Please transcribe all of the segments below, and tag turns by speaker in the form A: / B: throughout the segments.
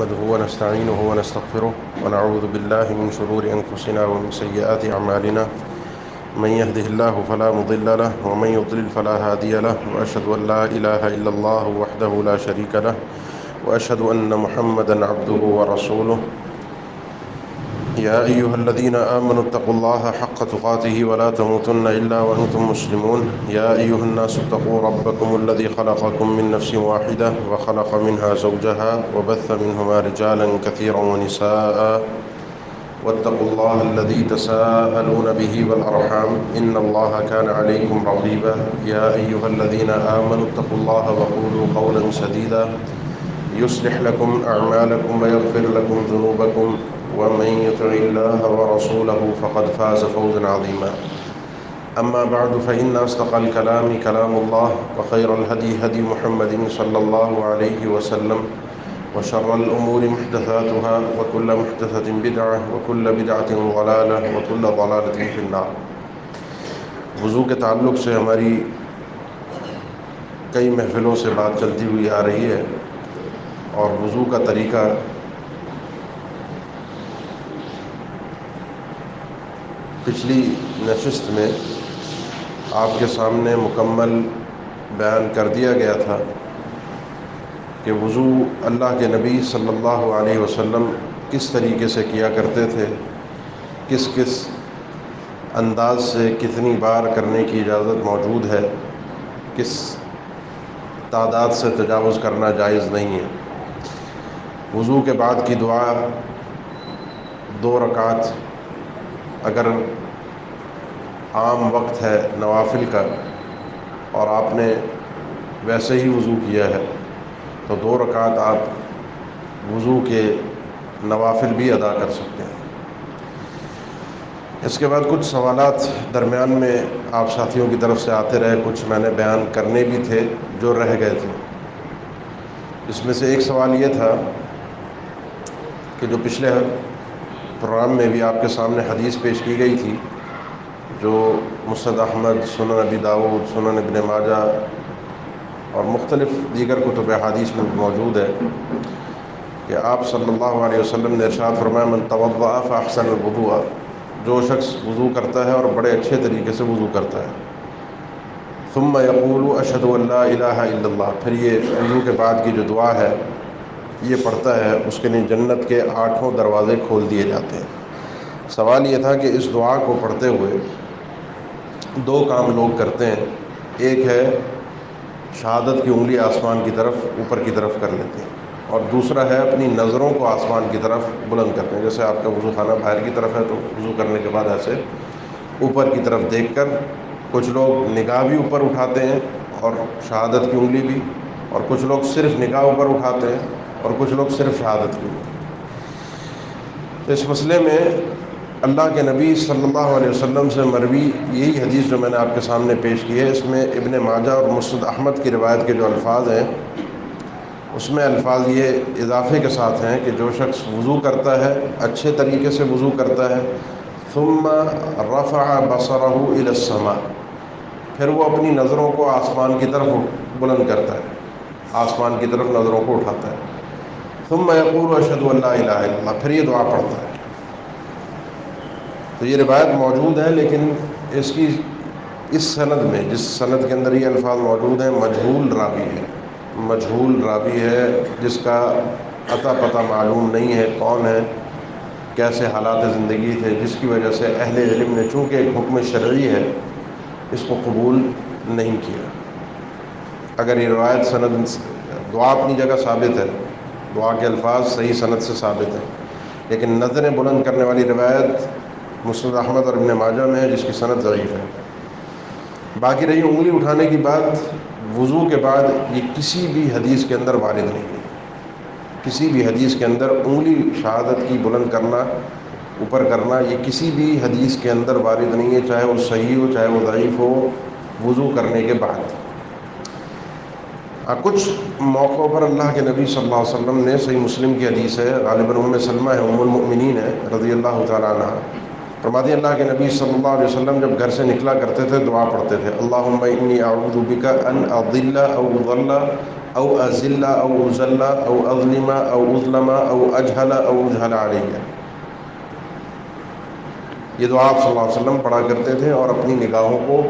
A: نحمده ونستعينه ونستغفره ونعوذ بالله من شرور أنفسنا ومن سيئات أعمالنا من يهده الله فلا مضل له ومن يضلل فلا هادي له وأشهد أن لا إله إلا الله وحده لا شريك له وأشهد أن محمدا عبده ورسوله يا أيها الذين آمنوا اتقوا الله حق تقاته ولا تموتن إلا وأنتم مسلمون يا أيها الناس اتقوا ربكم الذي خلقكم من نفس واحدة وخلق منها زوجها وبث منهما رجالا كثيرا ونساء واتقوا الله الذي تساءلون به والأرحام إن الله كان عليكم رقيبا يا أيها الذين آمنوا اتقوا الله وقولوا قولا سديدا يصلح لكم أعمالكم ويغفر لكم ذنوبكم ومن يطع الله ورسوله فقد فاز فوزا عظيما أما بعد فإن أصدق الكلام كلام الله وخير الهدي هدي محمد صلى الله عليه وسلم وشر الأمور محدثاتها وكل محدثة بدعة وكل بدعة ضلالة وكل ضلالة في النار۔ وضو کے تعلق سے ہماری کئی محفلوں سے بات چلتی ہوئی آ رہی ہے، اور وضو کا طریقہ پچھلی نشست میں آپ کے سامنے مکمل بیان کر دیا گیا تھا کہ وضو اللہ کے نبی صلی اللہ علیہ وسلم کس طریقے سے کیا کرتے تھے، کس کس انداز سے کتنی بار کرنے کی اجازت موجود ہے، کس تعداد سے تجاوز کرنا جائز نہیں ہے۔ وضو کے بعد کی دعا 2 رکعت اگر عام وقت ہے نوافل کا اور آپ نے ویسے ہی وضو کیا ہے تو 2 رکعت آپ وضو کے نوافل بھی ادا کر سکتے ہیں۔ اس کے بعد کچھ سوالات درمیان میں آپ ساتھیوں کی طرف سے آتے رہے، کچھ میں نے بیان کرنے بھی تھے جو رہ گئے تھے۔ اس میں سے ایک سوال یہ تھا کہ جو پچھلے پروگرام میں بھی آپ کے سامنے حدیث پیش کی گئی تھی، جو مسند احمد، سنن ابی داؤد، سنن ابن ماجہ اور مختلف دیگر کتب حدیث میں موجود ہے کہ آپ صلی اللہ علیہ وسلم نے ارشاد فرمایا من توضأ فاحسن الوضوء، جو شخص وضو کرتا ہے اور بڑے اچھے طریقے سے وضو کرتا ہے، ثم یقول اشہد ان لا الہ الا اللہ، پھر یہ وضو کے بعد کی جو دعا ہے یہ پڑھتا ہے، اس کے لیے جنت کے 8 دروازے کھول دیے جاتے ہیں۔ سوال یہ تھا کہ اس دعا کو پڑھتے ہوئے 2 کام لوگ کرتے ہیں، ایک ہے شہادت کی انگلی آسمان کی طرف اوپر کی طرف کر لیتے ہیں، اور دوسرا ہے اپنی نظروں کو آسمان کی طرف بلند کرتے ہیں۔ جیسے آپ کا وضو خانہ باہر کی طرف ہے تو وضو کرنے کے بعد ایسے اوپر کی طرف دیکھ کر کچھ لوگ نگاہ بھی اوپر اٹھاتے ہیں اور شہادت کی انگلی بھی، اور کچھ لوگ صرف نگاہ اوپر اٹھاتے ہیں اور کچھ لوگ صرف شہادت کی انگلی۔ تو اس مسئلے میں اللہ کے نبی صلی اللہ علیہ وسلم سے مروی یہی حدیث جو میں نے آپ کے سامنے پیش کی ہے، اس میں ابن ماجہ اور مسند احمد کی روایت کے جو الفاظ ہیں اس میں الفاظ یہ اضافے کے ساتھ ہیں کہ جو شخص وضو کرتا ہے، اچھے طریقے سے وضو کرتا ہے، ثم رفع بصرہ الی السماء، پھر وہ اپنی نظروں کو آسمان کی طرف بلند کرتا ہے، آسمان کی طرف نظروں کو اٹھاتا ہے، ثم یقول اشہد ان لا الہ الا اللہ، پھر یہ دعا پڑھتا ہے۔ تو یہ روایت موجود ہے، لیکن اس کی اس سند میں، جس سند کے اندر یہ الفاظ موجود ہیں، مجہول راوی ہے جس کا اتا پتہ معلوم نہیں ہے کون ہے، کیسے حالات زندگی تھے، جس کی وجہ سے اہل علم نے چونکہ ایک حکم شرعی ہے اس کو قبول نہیں کیا۔ اگر یہ روایت سند، دعا اپنی جگہ ثابت ہے، دعا کے الفاظ صحیح سند سے ثابت ہیں، لیکن نظریں بلند کرنے والی روایت مسند احمد اور ابن ماجہ میں ہے جس کی سند ضعیف ہے۔ باقی رہی انگلی اٹھانے کی بات، وضو کے بعد یہ کسی بھی حدیث کے اندر وارد نہیں ہے، کسی بھی حدیث کے اندر انگلی شہادت کی بلند کرنا، اوپر کرنا، یہ کسی بھی حدیث کے اندر وارد نہیں ہے، چاہے وہ صحیح ہو چاہے وہ ضعیف ہو، وضو کرنے کے بعد۔ کچھ موقعوں پر اللہ کے نبی صلی اللہ علیہ وسلم نے، صحیح مسلم کی حدیث ہے، غالباً ام سلمہ ہے، ام المؤمنین ہے رضی اللہ تعالیٰ عنہ، فرماتی اللہ کے نبی صلی اللہ علیہ وسلم جب گھر سے نکلا کرتے تھے دعا پڑھتے تھے، اللہم انی اعوذ بک ان اضل او اضل او ازل او ازل او اظلم او اظلم او اجہل او اجہل علیہ. یہ دعا آپ صلی اللہ علیہ وسلم پڑھا کرتے تھے اور اپنی نگاہوں کو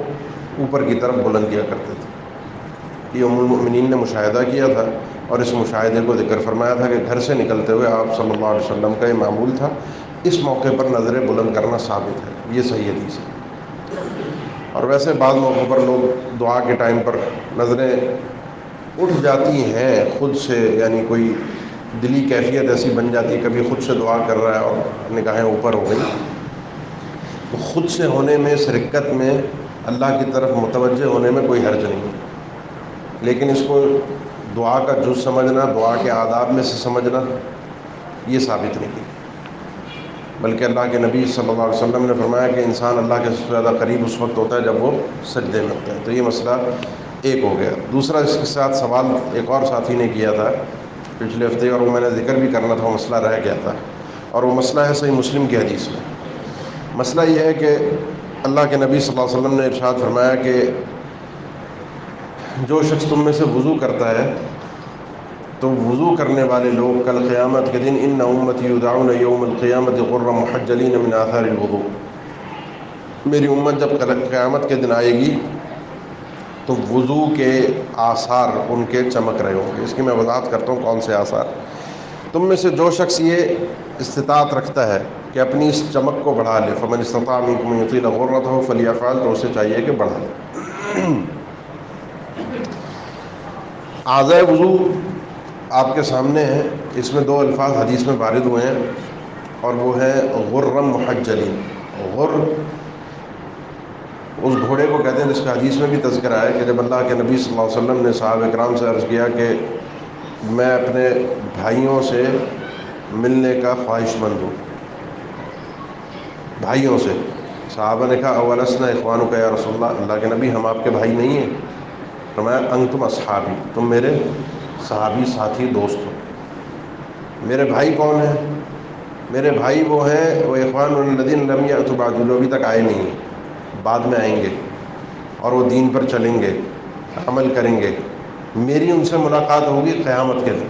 A: اوپر کی طرف بلند کیا کرتے تھے. یہ ام المؤمنین نے مشاہدہ کیا تھا اور اس مشاہدے کو ذکر فرمایا تھا کہ گھر سے نکلتے ہوئے آپ صلی اللہ علیہ وسلم کا یہ معمول تھا. اس موقع پر نظریں بلند کرنا ثابت ہے. یہ صحیح حدیث ہے. اور ویسے بعض موقعوں پر لوگ دعا کے ٹائم پر نظریں اٹھ جاتی ہیں خود سے، یعنی کوئی دلی کیفیت ایسی بن جاتی ہے، کبھی خود سے دعا کر رہا ہے اور نگاہیں اوپر ہو گئی. تو خود سے ہونے میں، شرکت میں، اللہ کی طرف متوجہ ہونے میں کوئی حرج نہیں ہے، لیکن اس کو دعا کا جز سمجھنا، دعا کے آداب میں سے سمجھنا، یہ ثابت نہیں ہے. بلکہ اللہ کے نبی صلی اللہ علیہ وسلم نے فرمایا کہ انسان اللہ کے سب سے زیادہ قریب اس وقت ہوتا ہے جب وہ سجدے میں ہوتا ہے. تو یہ مسئلہ ایک ہو گیا. دوسرا اس کے ساتھ سوال ایک اور ساتھی نے کیا تھا پچھلے ہفتے، اور وہ میں نے ذکر بھی کرنا تھا، وہ مسئلہ رہ گیا تھا، اور وہ مسئلہ ہے صحیح مسلم کی حدیث میں. مسئلہ یہ ہے کہ اللہ کے نبی صلی اللہ علیہ وسلم نے ارشاد فرمایا کہ جو شخص تم میں سے وضو کرتا ہے تو وضو کرنے والے لوگ کل قیامت کے دن ان امتی یدعون یوم القیامت غرا محجلین من آثار الوضوء، میری امت جب قیامت کے دن آئے گی تو وضو کے آثار ان کے چمک رہے ہوں گے. اس کی میں وضاحت کرتا ہوں کون سے آثار. تم میں سے جو شخص یہ استطاعت رکھتا ہے کہ اپنی اس چمک کو بڑھا لے، فمن استطاع منکم ان یطیل غرتہ فلیفعل، تو اسے چاہیے کہ بڑھا لے. اعضائے وضو آپ کے سامنے ہیں. اس میں دو الفاظ حدیث میں وارد ہوئے ہیں اور وہ ہے غرم محجلین. غر اس گھوڑے کو کہتے ہیں جس کا حدیث میں بھی تذکرہ ہے کہ جب اللہ کے نبی صلی اللہ علیہ وسلم نے صحابہ کرام سے عرض کیا کہ میں اپنے بھائیوں سے ملنے کا خواہش مند ہوں، بھائیوں سے. صحابہ نے کہا اولسنا اخوانک یا رسول اللہ، اللہ کے نبی ہم آپ کے بھائی نہیں ہیں؟ فرمایا انتم اصحابی، تم میرے صحابی ساتھی دوست ہو. میرے بھائی کون ہیں؟ میرے بھائی وہ ہیں وہ اخوان الذین لم یأتوا بعد، جو ابھی تک آئے نہیں ہیں، بعد میں آئیں گے اور وہ دین پر چلیں گے، عمل کریں گے. میری ان سے ملاقات ہوگی قیامت کے دن.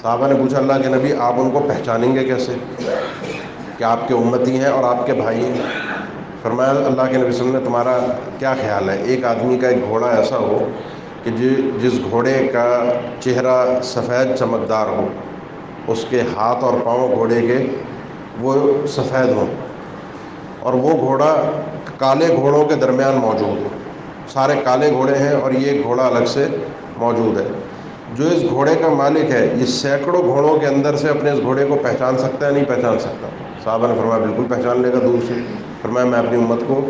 A: صحابہ نے پوچھا اللہ کے نبی آپ ان کو پہچانیں گے کیسے کہ آپ کے امتی ہیں اور آپ کے بھائی ہیں؟ فرمایا اللہ کے نبی صلی اللہ علیہ وسلم نے تمہارا کیا خیال ہے ایک آدمی کا ایک گھوڑا ایسا ہو کہ جس گھوڑے کا چہرہ سفید چمکدار ہو، اس کے ہاتھ اور پاؤں گھوڑے کے وہ سفید ہوں، اور وہ گھوڑا کالے گھوڑوں کے درمیان موجود ہو. سارے کالے گھوڑے ہیں اور یہ گھوڑا الگ سے موجود ہے. جو اس گھوڑے کا مالک ہے یہ سینکڑوں گھوڑوں کے اندر سے اپنے اس گھوڑے کو پہچان سکتا ہے نہیں پہچان سکتا؟ صحابہ نے فرمایا بالکل پہچان لے گا دور سے. فرمایا میں اپنی امت کو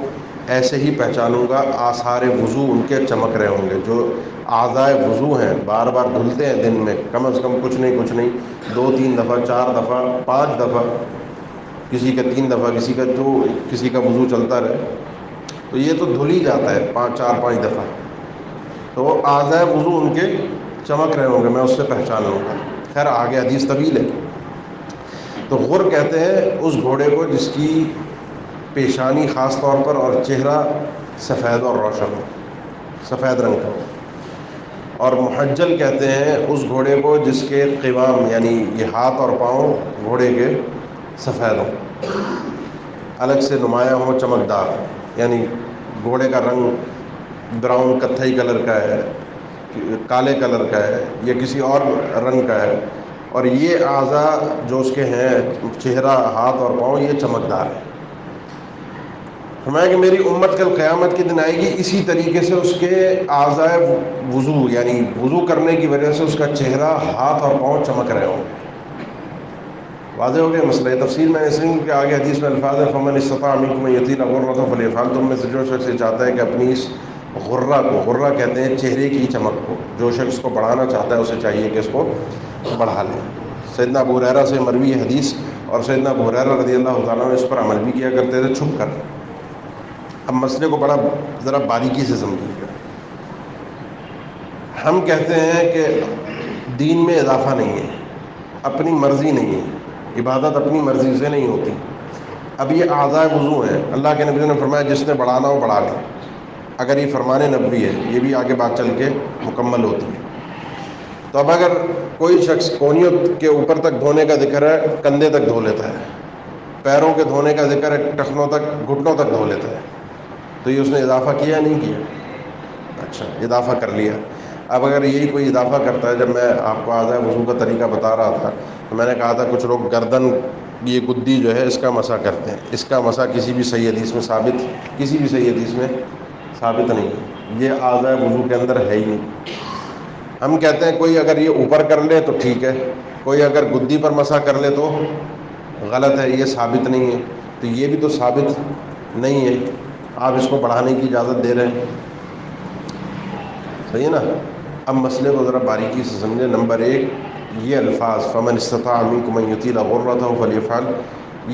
A: ایسے ہی پہچانوں گا، آثار وضو ان کے چمک رہے ہوں گے. جو اعضائے وضو ہیں بار بار دھلتے ہیں دن میں کم از کم کچھ نہیں 2-3 دفعہ 4 دفعہ 5 دفعہ، کسی کا 3 دفعہ، کسی کا وضو چلتا رہے، تو یہ تو دھل ہی جاتا ہے 4-5 دفعہ. تو اعضائے وضو ان کے چمک رہے ہوں گے، میں اس سے پہچان لوں گا. خیر آگے حدیث طویل ہے. تو غر کہتے ہیں اس گھوڑے کو جس کی پیشانی خاص طور پر اور چہرہ سفید اور روشن ہو، سفید رنگ کا ہو. اور محجل کہتے ہیں اس گھوڑے کو جس کے قوام یعنی یہ ہاتھ اور پاؤں گھوڑے کے سفید ہوں، الگ سے نمایاں ہوں، چمکدار، یعنی گھوڑے کا رنگ براؤن کتھئی کلر کا ہے، کالے کلر کا ہے یا کسی اور رنگ کا ہے، اور یہ اعضاء جو اس کے ہیں چہرہ ہاتھ اور پاؤں یہ چمکدار ہے. فرمایا کہ میری امت کل قیامت کے دن آئے گی اسی طریقے سے اس کے اعضائے وضو یعنی وضو کرنے کی وجہ سے اس کا چہرہ ہاتھ اور پاؤں چمک رہے ہوں. واضح ہو گیا مسئلہ. تفصیل میں اس لیے کہ آگے حدیث میں الفاظ ہے فمن استطاع منکم ان یطیل غرۃ فلیفعل، تم میں سے جو شخص چاہتا ہے کہ اپنی اس غرہ کہتے ہیں چہرے کی چمک کو، جو شخص کو بڑھانا چاہتا ہے اسے چاہیے کہ اس کو بڑھا لے. سیدنا ابو ہریرہ سے مروی حدیث، اور سیدنا ابو ہریرہ رضی اللہ تعالیٰ عنہ اس پر عمل بھی کیا کرتے تھے چھپ کر. اب مسئلے کو بڑا ذرا باریکی سے سمجھیے گا. ہم کہتے ہیں کہ دین میں اضافہ نہیں ہے، اپنی مرضی نہیں ہے، عبادت اپنی مرضی سے نہیں ہوتی. اب یہ اعضائے وضو ہیں، اللہ کے نبی نے فرمایا جس نے بڑھانا ہو بڑھا لے. اگر یہ فرمان نبوی ہے، یہ بھی آگے بات چل کے مکمل ہوتی ہے۔ تو اب اگر کوئی شخص کونیوں کے اوپر تک دھونے کا ذکر ہے، کندھے تک دھو لیتا ہے، پیروں کے دھونے کا ذکر ہے، ٹخنوں تک، گھٹنوں تک دھو لیتا ہے، تو یہ اس نے اضافہ کیا نہیں کیا؟ اچھا، اضافہ کر لیا۔ اب اگر یہی کوئی اضافہ کرتا ہے، جب میں آپ کو آدھا وضو کا طریقہ بتا رہا تھا تو میں نے کہا تھا کچھ لوگ گردن، یہ گدی جو ہے اس کا مسح کرتے ہیں، اس کا مسح کسی بھی صحیح حدیث میں ثابت، کسی بھی صحیح حدیث میں ثابت نہیں ہے، یہ اعضاء وضو کے اندر ہے ہی نہیں۔ ہم کہتے ہیں کوئی اگر یہ اوپر کر لے تو ٹھیک ہے، کوئی اگر گدی پر مسح کر لے تو غلط ہے، یہ ثابت نہیں ہے، تو یہ بھی تو ثابت نہیں ہے، آپ اس کو بڑھانے کی اجازت دے رہے ہیں، صحیح ہے نا؟ اب مسئلے کو ذرا باریکی سے سمجھیں۔ نمبر 1، یہ الفاظ فمن استطاع منکم ان یطیل غرتہ فلیفعل،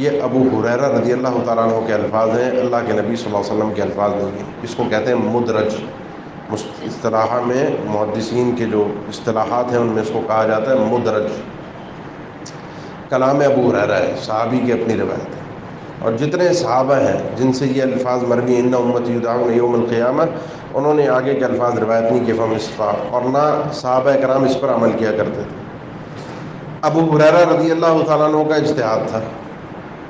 A: یہ ابو ہریرہ رضی اللہ تعالیٰ عنہ کے الفاظ ہیں، اللہ کے نبی صلی اللہ علیہ وسلم کے الفاظ نہیں ہیں۔ اس کو کہتے ہیں مدرج، اصطلاح میں محدثین کے جو اصطلاحات ہیں ان میں اس کو کہا جاتا ہے مدرج۔ کلام ابو ہریرہ ہے، صحابی کی اپنی روایت ہے، اور جتنے صحابہ ہیں جن سے یہ الفاظ مروی ان امتی یدعون یوم القیامہ، انہوں نے آگے کے الفاظ روایت نہیں کیے فمن استطاع، اور نہ صحابہ کرام اس پر عمل کیا کرتے تھے۔ ابو ہریرہ رضی اللہ تعالیٰ عنہ کا اجتہاد تھا،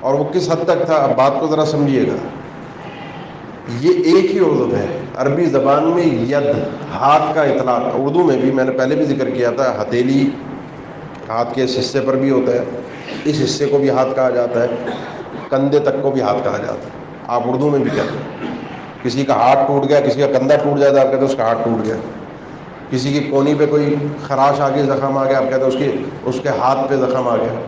A: اور وہ کس حد تک تھا، اب بات کو ذرا سمجھیے گا۔ یہ ایک ہی عضو ہے، عربی زبان میں ید، ہاتھ کا اطلاق، اردو میں بھی میں نے پہلے بھی ذکر کیا تھا، ہتھیلی ہاتھ کے اس حصے پر بھی ہوتا ہے، اس حصے کو بھی ہاتھ کہا جاتا ہے، کندھے تک کو بھی ہاتھ کہا جاتا ہے، آپ اردو میں بھی کہتے ہیں۔ کسی کا ہاتھ ٹوٹ گیا، کسی کا کندھا ٹوٹ جائے تو آپ کہتے ہیں اس کا ہاتھ ٹوٹ گیا، کسی کی کونی پہ کوئی خراش آ گئی، زخم آ گیا، آپ کہتے ہیں اس کے ہاتھ پہ زخم آ گیا،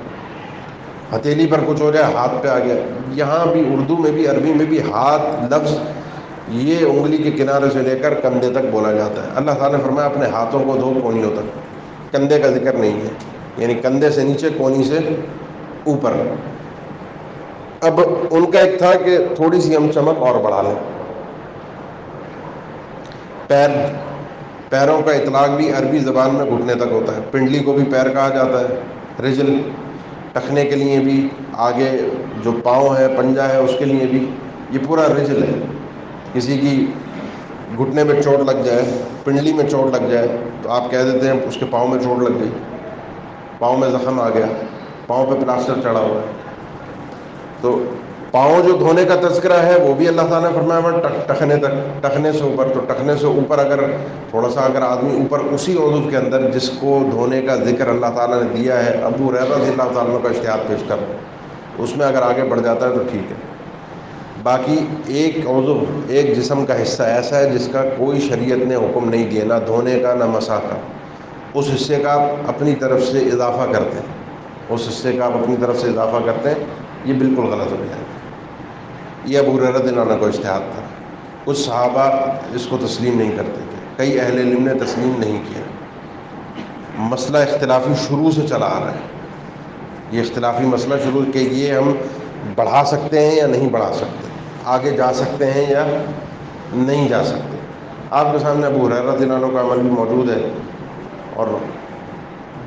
A: ہتھیلی پر کچھ ہو جائے ہاتھ پہ آ گیا۔ یہاں بھی اردو میں بھی عربی میں بھی ہاتھ لفظ یہ انگلی کے کنارے سے لے کر کندھے تک بولا جاتا ہے۔ اللہ تعالیٰ نے فرمایا اپنے ہاتھوں کو دھو کونیوں تک، کندھے کا ذکر نہیں ہے، یعنی کندھے سے نیچے، کونی سے اوپر۔ اب ان کا ایک تھا کہ تھوڑی سی ہم چمک اور بڑھا لیں۔ پیروں کا اطلاق بھی عربی زبان میں گھٹنے تک ہوتا ہے، پنڈلی کو بھی پیر کہا جاتا ہے، رجل ٹخنے کے لیے بھی، آگے جو پاؤں ہے، پنجہ ہے، اس کے لیے بھی، یہ پورا رجل ہے۔ کسی کی گھٹنے میں چوٹ لگ جائے، پنڈلی میں چوٹ لگ جائے تو آپ کہہ دیتے ہیں اس کے پاؤں میں چوٹ لگ گئی، پاؤں میں زخم آ گیا، پاؤں پہ پلاسٹر چڑھا ہوا ہے۔ تو پاؤں جو دھونے کا تذکرہ ہے وہ بھی اللہ تعالیٰ نے فرمایا ٹخنے تک، ٹخنے سے اوپر، تو ٹخنے سے اوپر اگر تھوڑا سا اگر آدمی اوپر اسی عضو کے اندر جس کو دھونے کا ذکر اللہ تعالیٰ نے دیا ہے، ابو ہریرہ رضی اللہ تعالیٰ عنہ کا اجتہاد پیش کر، اس میں اگر آگے بڑھ جاتا ہے تو ٹھیک ہے۔ باقی ایک عضو، ایک جسم کا حصہ ایسا ہے جس کا کوئی شریعت نے حکم نہیں دیا، نہ دھونے کا نہ مسح کا، اس حصے کا آپ اپنی طرف سے اضافہ کرتے ہیں، اس حصے کا آپ اپنی طرف سے اضافہ کرتے ہیں، یہ بالکل غلط ہو جائے گا۔ یہ ابو ہریرہ رضی اللہ عنہ کا اجتہاد تھا، کچھ صحابہ اس کو تسلیم نہیں کرتے تھے، کئی اہل علم نے تسلیم نہیں کیا۔ مسئلہ اختلافی شروع سے چلا آ رہا ہے، یہ اختلافی مسئلہ شروع کہ یہ ہم بڑھا سکتے ہیں یا نہیں بڑھا سکتے، آگے جا سکتے ہیں یا نہیں جا سکتے۔ آپ کے سامنے ابو ہریرہ رضی اللہ عنہ کا عمل بھی موجود ہے، اور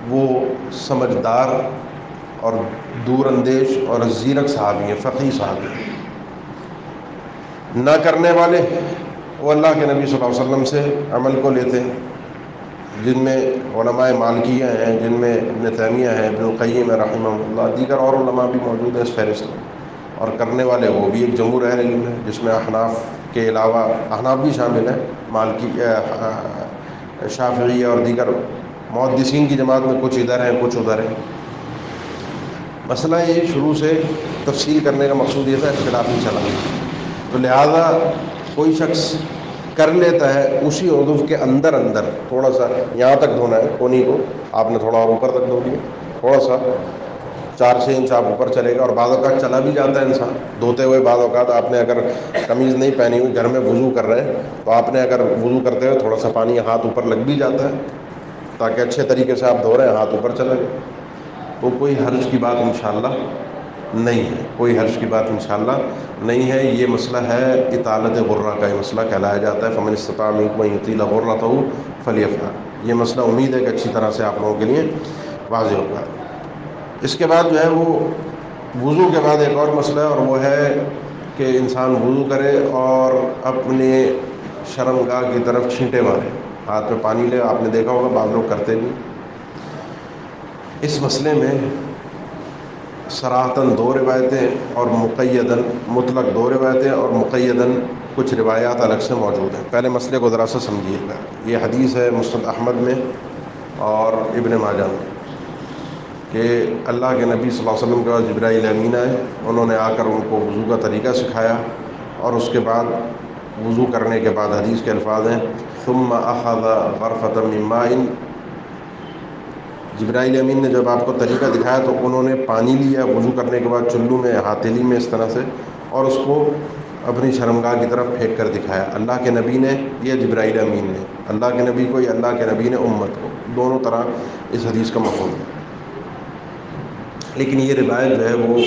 A: وہ سمجھدار اور دور اندیش اور زیرک صحابی ہیں، فقیہ صحابی ہیں۔ نہ کرنے والے وہ اللہ کے نبی صلی اللہ علیہ وسلم سے عمل کو لیتے ہیں، جن میں علماء مالکیہ ہیں، جن میں ابن تیمیہ ہیں، ابن القیم رحمہ اللہ، دیگر اور علماء بھی موجود ہیں اس فہرست میں، اور کرنے والے وہ بھی ایک جمہور اہل علم ہے، جس میں احناف کے علاوہ احناف بھی شامل ہیں، مالکی، شافعی اور دیگر محدثین کی جماعت میں کچھ ادھر ہیں کچھ ادھر ہیں۔ مسئلہ یہ شروع سے تفصیل کرنے کا مقصود یہ تھا، اختلافی چلا، تو لہذا کوئی شخص کر لیتا ہے اسی عضو کے اندر تھوڑا سا یہاں تک دھونا ہے، کونی کو آپ نے تھوڑا اور اوپر تک دھو دیا، تھوڑا سا 4-6 انچ آپ اوپر چلے گا، اور بعض اوقات چلا بھی جاتا ہے انسان دھوتے ہوئے، بعض اوقات آپ نے اگر قمیض نہیں پہنی ہوئی، گھر میں وضو کر رہے ہیں تو آپ نے اگر وضو کرتے ہوئے تھوڑا سا پانی ہاتھ اوپر لگ بھی جاتا ہے، تاکہ اچھے طریقے سے آپ دھو رہے ہیں، ہاتھ اوپر چلا گیا، تو کوئی حرج کی بات انشاءاللہ نہیں ہے، کوئی حرج کی بات انشاءاللہ نہیں ہے۔ یہ مسئلہ ہے اطالت غرہ کا، یہ مسئلہ کہلایا جاتا ہے فمن استطاع منکم ان یطیل غرتہ فلیفعل۔ یہ مسئلہ امید ہے کہ اچھی طرح سے آپ لوگوں کے لیے واضح ہوگا۔ اس کے بعد جو ہے وہ وضو کے بعد ایک اور مسئلہ ہے، اور وہ ہے کہ انسان وضو کرے اور اپنے شرمگاہ کی طرف چھینٹے مارے، ہاتھ میں پانی لے. آپ نے دیکھا ہوگا بعض لوگ کرتے بھی. اس مسئلے میں صراحتاً 2 روایتیں اور مقیداً، مطلق 2 روایتیں اور مقیداً کچھ روایات الگ سے موجود ہیں. پہلے مسئلے کو ذرا سا سمجھیے گا. یہ حدیث ہے مسند احمد میں اور ابن ماجہ میں کہ اللہ کے نبی صلی اللہ علیہ وسلم کے پاس جبرائیل امین آئے. انہوں نے آ کر ان کو وضو کا طریقہ سکھایا، اور اس کے بعد وضو کرنے کے بعد حدیث کے الفاظ ہیں ثم اخذ غرفۃ من ماء. جبرائیل امین نے جب آپ کو طریقہ دکھایا تو انہوں نے پانی لیا وضو کرنے کے بعد چلو میں، ہاتھیلی میں اس طرح سے، اور اس کو اپنی شرمگاہ کی طرف پھینک کر دکھایا. اللہ کے نبی نے یا جبرائیل امین نے؟ اللہ کے نبی کو یا اللہ کے نبی نے امت کو؟ دونوں طرح اس حدیث کا مفہوم ہے. لیکن یہ روایت جو ہے وہ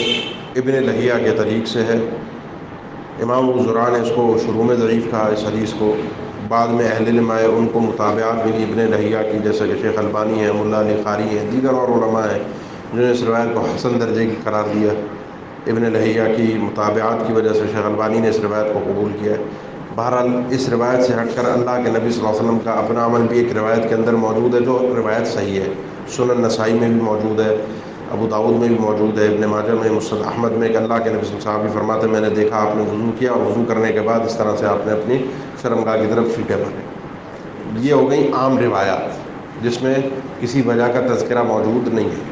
A: ابن لہیہ کے طریق سے ہے. امام ابو زرع نے اس کو شروع میں ضعیف کہا اس حدیث کو، بعد میں اہل علم آئے ان کو متابعات ملی ابن لہیہ کی، جیسے کہ شیخ البانی ہے، ملا علی قاری ہیں، دیگر اور علماء ہیں جنہوں نے اس روایت کو حسن درجے کی قرار دیا. ابن لہیہ کی متابعات کی وجہ سے شیخ البانی نے اس روایت کو قبول کیا ہے. بہرحال اس روایت سے ہٹ کر اللہ کے نبی صلی اللہ علیہ وسلم کا اپنا عمل بھی ایک روایت کے اندر موجود ہے، جو روایت صحیح ہے. سنن نسائی میں بھی موجود ہے، ابو داؤد میں بھی موجود ہے، ابن ماجہ میں، مسند احمد میں، کہ اللہ کے نبی صلی اللہ علیہ وسلم صحابی فرماتے ہیں میں نے دیکھا آپ نے وضو کیا اور وضو کرنے کے بعد اس طرح سے آپ نے اپنی شرمگاہ کی طرف چھینٹے مارے. یہ ہو گئی عام روایات جس میں کسی وجہ کا تذکرہ موجود نہیں ہے.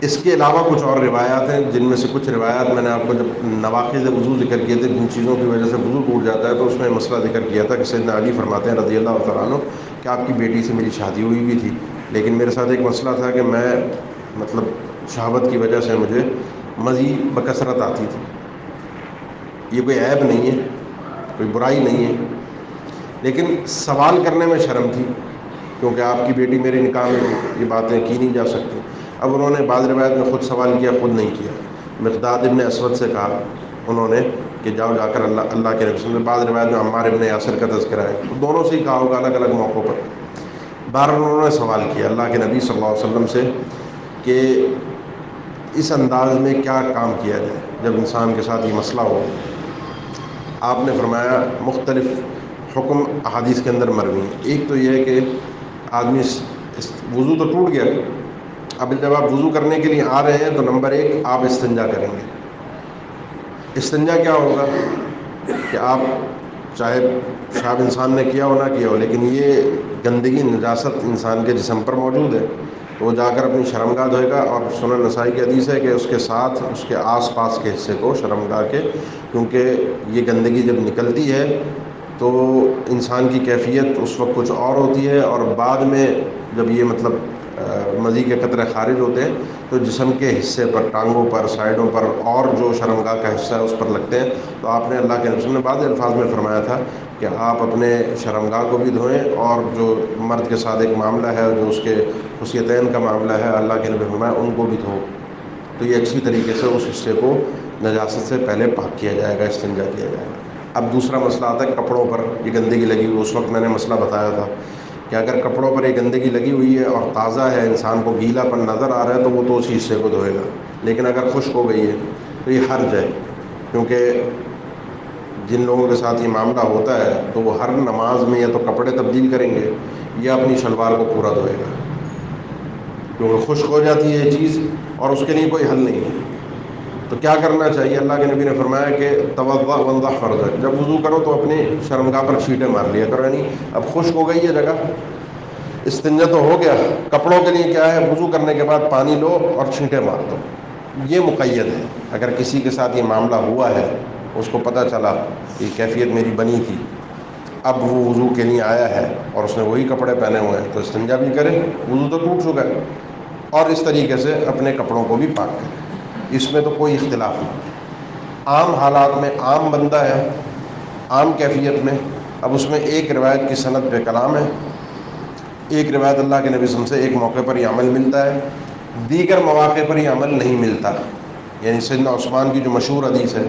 A: اس کے علاوہ کچھ اور روایات ہیں جن میں سے کچھ روایات میں نے آپ کو جب نواقض وضو ذکر کیے تھے، جن چیزوں کی وجہ سے وضو ٹوٹ جاتا ہے، تو اس میں مسئلہ ذکر کیا تھا کہ سیدنا علی فرماتے ہیں رضی اللہ تعالیٰ عنہ کہ آپ کی بیٹی سے میری شادی ہوئی بھی تھی، لیکن میرے ساتھ ایک مسئلہ تھا کہ میں مطلب شہوت کی وجہ سے مجھے مزید بکثرت آتی تھی. یہ کوئی عیب نہیں ہے، کوئی برائی نہیں ہے، لیکن سوال کرنے میں شرم تھی کیونکہ آپ کی بیٹی میرے نکاح میں یہ باتیں کی نہیں جا سکتی. اب انہوں نے بعض روایت میں خود سوال کیا، خود نہیں کیا. مقداد ابن اسود سے کہا انہوں نے کہ جاؤ جا کر اللہ کے رسول نے. بعض روایت میں عمار ابن یاسر کا تذکرہ ہے، دونوں سے ہی کہا ہوگا الگ الگ موقعوں پر. بہرحال انہوں نے سوال کیا اللہ کے نبی صلی اللہ علیہ وسلم سے کہ اس انداز میں کیا کام کیا جائے جب انسان کے ساتھ یہ مسئلہ ہو. آپ نے فرمایا مختلف حکم احادیث کے اندر مروی ہیں. ایک تو یہ ہے کہ آدمی وضو تو ٹوٹ گیا، اب جب آپ وضو کرنے کے لیے آ رہے ہیں تو نمبر 1 آپ استنجا کریں گے. استنجا کیا ہوگا کہ آپ چاہے شاید انسان نے کیا ہو نہ کیا ہو، لیکن یہ گندگی نجاست انسان کے جسم پر موجود ہے، تو وہ جا کر اپنی شرمگاہ دھوئے گا. اور سنن نسائی کی حدیث ہے کہ اس کے ساتھ اس کے آس پاس کے حصے کو شرمگاہ کے، کیونکہ یہ گندگی جب نکلتی ہے تو انسان کی کیفیت اس وقت کچھ اور ہوتی ہے، اور بعد میں جب یہ مطلب مزی کے قطرے خارج ہوتے ہیں تو جسم کے حصے پر، ٹانگوں پر، سائڈوں پر، اور جو شرمگاہ کا حصہ ہے اس پر لگتے ہیں. تو آپ نے اللہ کے رسول نے بعض الفاظ میں فرمایا تھا کہ آپ اپنے شرمگاہ کو بھی دھوئیں، اور جو مرد کے ساتھ ایک معاملہ ہے جو اس کے خصیتین کا معاملہ ہے اللہ کے نبی نے فرمایا ان کو بھی دھو. تو یہ اچھی طریقے سے اس حصے کو نجاست سے پہلے پاک کیا جائے گا، استنجا کیا جائے گا. اب دوسرا مسئلہ آتا ہے کپڑوں پر یہ گندگی لگی ہوئی. اس وقت میں نے مسئلہ بتایا تھا کہ اگر کپڑوں پر یہ گندگی لگی ہوئی ہے اور تازہ ہے، انسان کو گیلا پن نظر آ رہا ہے تو وہ تو اسی حصے کو دھوئے گا. لیکن اگر خشک ہو گئی ہے تو یہ حرج ہے، کیونکہ جن لوگوں کے ساتھ یہ معاملہ ہوتا ہے تو وہ ہر نماز میں یا تو کپڑے تبدیل کریں گے یا اپنی شلوار کو پورا دھوئے گا، کیونکہ خشک ہو جاتی ہے یہ چیز اور اس کے لیے کوئی حل نہیں ہے. تو کیا کرنا چاہیے؟ اللہ کے نبی نے فرمایا کہ توضأ وانضح فرجک، جب وضو کرو تو اپنے شرمگاہ پر چھینٹے مار لیا کرو. یعنی اب خشک ہو گئی ہے جگہ، استنجا تو ہو گیا، کپڑوں کے لیے کیا ہے وضو کرنے کے بعد پانی لو اور چھینٹے مار دو. یہ مقید ہے. اگر کسی کے ساتھ یہ معاملہ ہوا ہے، اس کو پتہ چلا کہ کیفیت میری بنی تھی، اب وہ وضو کے لیے آیا ہے اور اس نے وہی کپڑے پہنے ہوئے ہیں، تو استنجا بھی کرے، وضو تو ٹوٹ چکا ہے، اور اس طریقے سے اپنے کپڑوں کو بھی پاک کرے. اس میں تو کوئی اختلاف نہیں. عام حالات میں عام بندہ ہے، عام کیفیت میں، اب اس میں ایک روایت کی سند پہ کلام ہے، ایک روایت اللہ کے نبی صلی اللہ علیہ وسلم سے ایک موقع پر یہ عمل ملتا ہے، دیگر مواقع پر یہ عمل نہیں ملتا. یعنی سیدنا عثمان کی جو مشہور حدیث ہے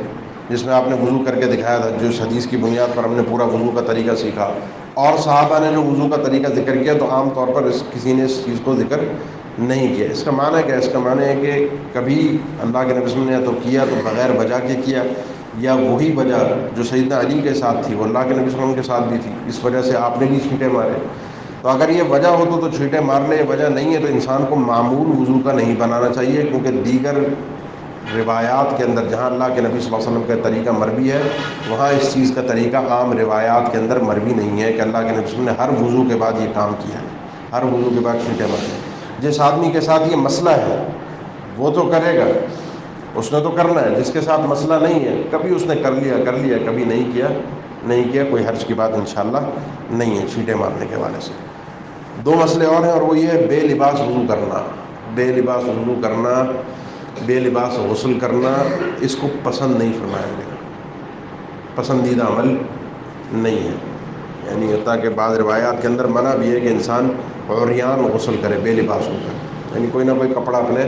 A: جس میں آپ نے وضو کر کے دکھایا تھا، جو اس حدیث کی بنیاد پر ہم نے پورا وضو کا طریقہ سیکھا، اور صحابہ نے جو وضو کا طریقہ ذکر کیا، تو عام طور پر کسی نے اس چیز کو ذکر نہیں کیا. اس کا معنی کیا ہے؟ اس کا معنی ہے کہ کبھی اللہ کے نبی صلی اللہ علیہ وسلم نے تو کیا تو بغیر وجہ کے کیا، یا وہی وجہ جو سیدنا علی کے ساتھ تھی وہ اللہ کے نبی صلی اللہ علیہ وسلم کے ساتھ بھی تھی، اس وجہ سے آپ نے بھی چھینٹے مارے؟ تو اگر یہ وجہ ہو تو چھینٹے مارنے وجہ نہیں ہے، تو انسان کو معمول وضو کا نہیں بنانا چاہیے، کیونکہ دیگر روایات کے اندر جہاں اللہ کے نبی صلی اللہ علیہ وسلم کا طریقہ مروی ہے، وہاں اس چیز کا طریقہ عام روایات کے اندر مروی نہیں ہے کہ اللہ کے نبی صلی اللہ علیہ وسلم نے ہر وضو کے بعد یہ کام کیا ہے، ہر وضو کے بعد چھینٹے مارے۔ جس آدمی کے ساتھ یہ مسئلہ ہے وہ تو کرے گا، اس نے تو کرنا ہے۔ جس کے ساتھ مسئلہ نہیں ہے، کبھی اس نے کر لیا کبھی نہیں کیا، کوئی حرج کی بات انشاءاللہ نہیں ہے چھینٹے مارنے کے حوالے سے۔ دو مسئلے اور ہیں، اور وہ یہ ہے بے لباس وضو کرنا، بے لباس وضو کرنا، بے لباس غسل کرنا، اس کو پسند نہیں فرمایا گیا، پسندیدہ عمل نہیں ہے۔ یعنی حتیٰ کہ بعض روایات کے اندر منع بھی ہے کہ انسان عریان غسل کرے، بے لباس ہو کر، یعنی کوئی نہ کوئی کپڑا اپنے،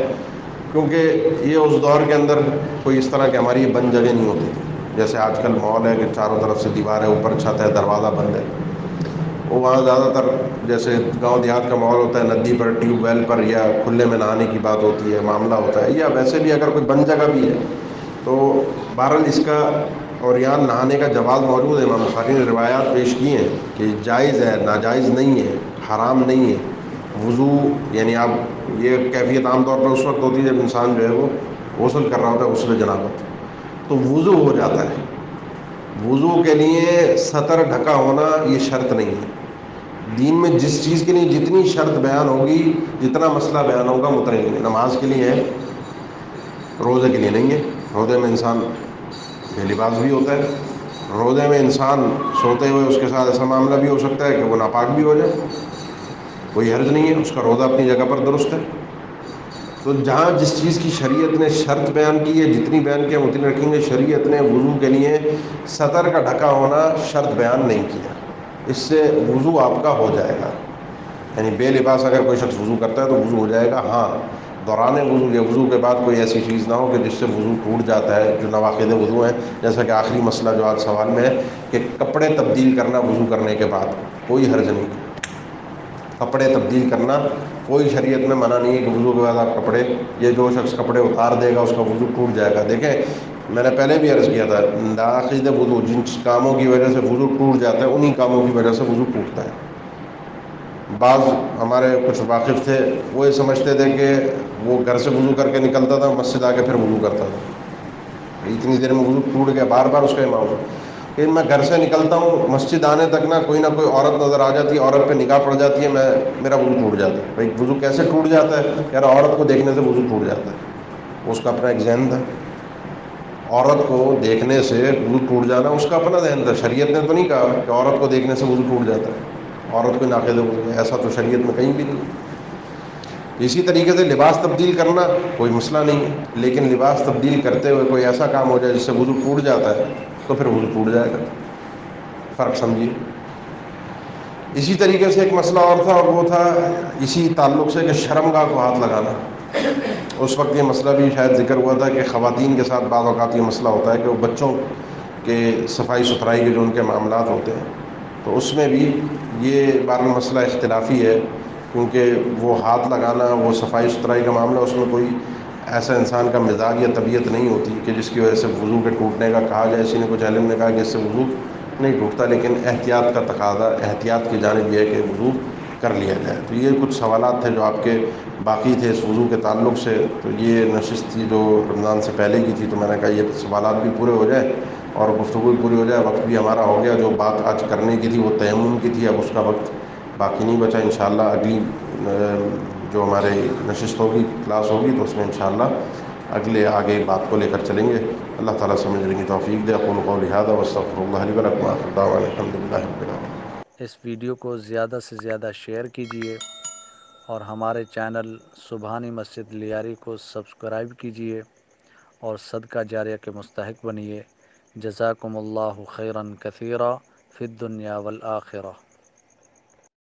A: کیونکہ یہ اس دور کے اندر کوئی اس طرح کی ہماری بند جگہ نہیں ہوتی تھی، جیسے آج کل مال ہے کہ چاروں طرف سے دیوار ہے، اوپر چھت ہے، دروازہ بند ہے۔ وہ وہاں زیادہ تر جیسے گاؤں دیہات کا ماحول ہوتا ہے، ندی پر، ٹیوب ویل پر، یا کھلے میں نہانے کی بات ہوتی ہے، معاملہ ہوتا ہے، یا ویسے بھی اگر کوئی بند جگہ بھی ہے تو بہرحال اس کا عریان نہانے کا جواز موجود ہے۔ امام بخاری نے روایات پیش کی ہیں کہ جائز ہے، ناجائز نہیں ہے، حرام نہیں ہے۔ وضو یعنی آپ یہ کیفیت عام طور پر اس وقت ہوتی ہے جب انسان جو ہے وہ غسل کر رہا ہوتا ہے، غسل جنابت، تو وضو ہو جاتا ہے۔ وضو کے لیے سطر ڈھکا ہونا یہ شرط نہیں ہے۔ دین میں جس چیز کے لیے جتنی شرط بیان ہوگی، جتنا مسئلہ بیان ہوگا متعین ہے۔ نماز کے لیے ہے، روزے کے لیے نہیں ہے۔ روزے میں انسان بے لباس بھی ہوتا ہے، روزے میں انسان سوتے ہوئے اس کے ساتھ ایسا معاملہ بھی ہو سکتا ہے کہ وہ ناپاک بھی ہو جائے، کوئی حرج نہیں ہے، اس کا روزہ اپنی جگہ پر درست ہے۔ تو جہاں جس چیز کی شریعت نے شرط بیان کی ہے، جتنی بیان کی ہے اتنی رکھیں گے۔ شریعت نے وضو کے لیے سطر کا ڈھکا ہونا شرط بیان نہیں کیا، اس سے وضو آپ کا ہو جائے گا۔ یعنی بے لباس اگر کوئی شخص وضو کرتا ہے تو وضو ہو جائے گا۔ ہاں، دوران وضو یا وضو کے بعد کوئی ایسی چیز نہ ہو کہ جس سے وضو ٹوٹ جاتا ہے، جو نواقض وضو ہیں، جیسا کہ آخری مسئلہ جو آج سوال میں ہے کہ کپڑے تبدیل کرنا وضو کرنے کے بعد، کوئی حرج نہیں۔ کپڑے تبدیل کرنا کوئی شریعت میں منع نہیں ہے کہ وضو کے بعد آپ کپڑے، یہ جو شخص کپڑے اتار دے گا اس کا وضو ٹوٹ جائے گا۔ دیکھیں، میں نے پہلے بھی عرض کیا تھا، ناقض وضو جن کاموں کی وجہ سے وضو ٹوٹ جاتا ہے، انہی کاموں کی وجہ سے وضو ٹوٹتا ہے۔ بعض ہمارے کچھ واقف تھے، وہ یہ سمجھتے تھے کہ وہ گھر سے وضو کر کے نکلتا تھا، مسجد آ کے پھر وضو کرتا تھا، اتنی دیر میں وضو ٹوٹ گیا، بار بار اس کا امام ہو۔ کہ میں گھر سے نکلتا ہوں، مسجد آنے تک نہ کوئی عورت نظر آ جاتی ہے، عورت پہ نگاہ پڑ جاتی ہے، میرا وضو ٹوٹ جاتا ہے۔ بھائی وضو کیسے ٹوٹ جاتا ہے؟ یار عورت کو دیکھنے سے وضو ٹوٹ جاتا ہے، اس کا اپنا ایک ذہن تھا۔ عورت کو دیکھنے سے وضو ٹوٹ جانا اس کا اپنا ذہن تھا، شریعت نے تو نہیں کہا کہ عورت کو دیکھنے سے وضو ٹوٹ جاتا ہے، عورت کو ناقض وضو ہے، ایسا تو شریعت میں کہیں بھی نہیں۔ اسی طریقے سے لباس تبدیل کرنا کوئی مسئلہ نہیں ہے، لیکن لباس تبدیل کرتے ہوئے کوئی ایسا کام ہو جائے جس سے وضو ٹوٹ جاتا ہے تو پھر وضو ٹوٹ جائے گا، فرق سمجھیے۔ اسی طریقے سے ایک مسئلہ اور تھا، اور وہ تھا اسی تعلق سے کہ شرمگاہ کو ہاتھ لگانا۔ اس وقت یہ مسئلہ بھی شاید ذکر ہوا تھا کہ خواتین کے ساتھ بعض اوقات یہ مسئلہ ہوتا ہے کہ وہ بچوں کے صفائی ستھرائی کے جو ان کے معاملات ہوتے ہیں، تو اس میں بھی یہ بہرحال مسئلہ اختلافی ہے، کیونکہ وہ ہاتھ لگانا، وہ صفائی ستھرائی کا معاملہ، اس میں کوئی ایسا انسان کا مزاج یا طبیعت نہیں ہوتی کہ جس کی وجہ سے وضو کے ٹوٹنے کا کہا جائے۔ اسی نے کچھ علم نے کہا کہ اس سے وضو نہیں ٹوٹتا، لیکن احتیاط کا تقاضا، احتیاط کی جانب یہ ہے کہ وضو کر لیا جائے۔ تو یہ کچھ سوالات تھے جو آپ کے باقی تھے اس وضو کے تعلق سے۔ تو یہ نشست تھی جو رمضان سے پہلے کی تھی، تو میں نے کہا یہ سوالات بھی پورے ہو جائیں اور گفتگو بھی پوری ہو جائے، وقت بھی ہمارا ہو گیا۔ جو بات آج کرنے کی تھی وہ تیمم کی تھی، اب اس کا وقت باقی نہیں بچا۔ انشاءاللہ اگلی جو ہمارے نشست ہوگی، کلاس ہوگی، تو اس میں انشاءاللہ اگلے آگے بات کو لے کر چلیں گے۔ اللہ تعالیٰ سمجھنے کی توفیق دے۔ اقول قولی ھذا واستغفر اللہ لی ولکم وآخر دعوانا الحمد للہ رب العالمین۔
B: اس ویڈیو کو زیادہ سے زیادہ شیئر کیجیے اور ہمارے چینل سبحانی مسجد لیاری کو سبسکرائب کیجیے اور صدقہ جاریہ کے مستحق بنیے۔ جزاکم اللہ خیرا کثیرا فی الدنیا والآخرہ۔